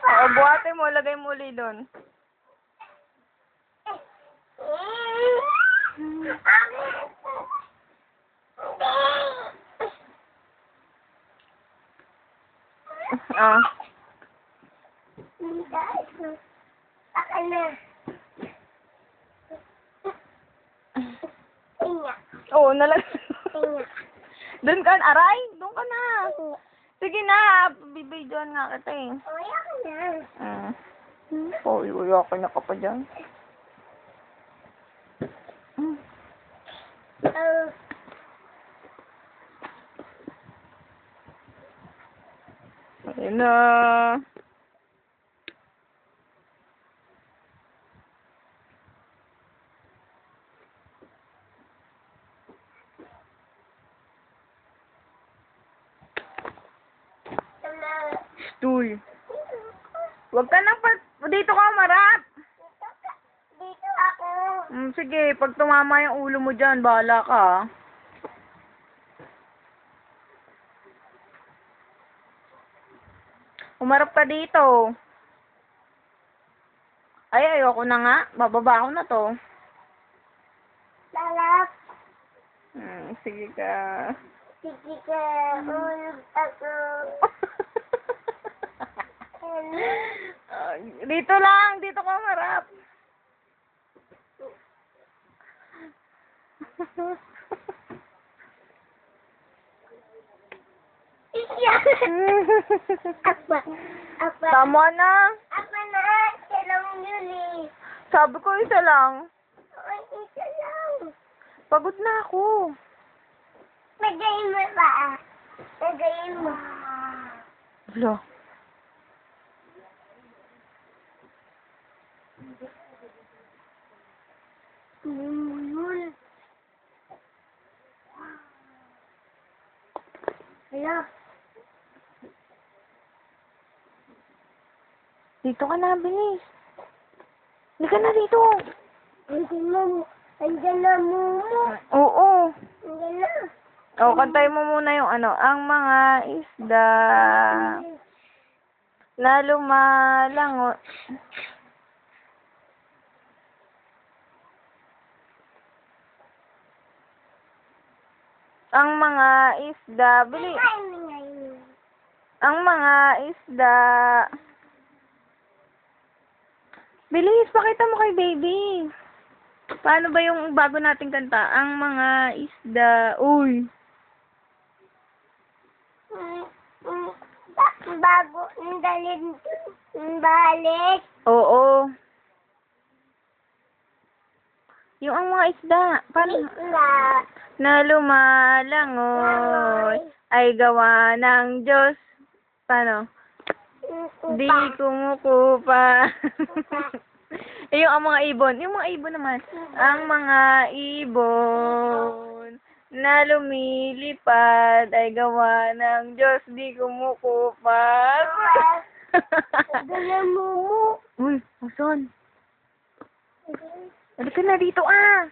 O, buhati mo. Lagay mo ulit doon. Ah. Oo, doon ka, aray. Doon ka na. Sige na. Bibidyoan nga kita eh. Uyakin na ka pa dyan. Ayun na. Stool. Huwag ka nang dito ka marap. Dito ako. Sige, pag tumama yung ulo mo dyan, bahala ka. Umarap ka dito. Ay, ayoko na nga. Bababa ako na to. Lalap. Sige ka. Sige ka. Ulog ako. Dito lang. Dito ka marap. Apa. Apa. Tama na. Apa na. Salam yun eh. Sabi ko isa lang. Ay, isa lang. Pagod na ako. Lagayin mo ba? Lagayin mo. Blo. Hello. Dito ka na, bilis. Hindi ka na dito. Andiyan na Mumu. Oo. Andiyan na. O, kantay mo muna yung ano. Ang mga isda na lumalango. Ang mga isda. Bilis. Ang mga isda. Bilis, pakita mo kay baby. Paano ba yung bago nating kanta? Ang mga isda. Uy. Bago balik. Oo. Yung ang mga isda. Paano? Isda. Na lumalangoy ay gawa ng Diyos. Paano? Di kumukupa. Yung ang mga ibon. Yung mga ibon naman. Ang mga ibon na lumilipad ay gawa ng Diyos. Di kumukupas. Ganyan Mumu. Uy, asan? Halika na dito ah.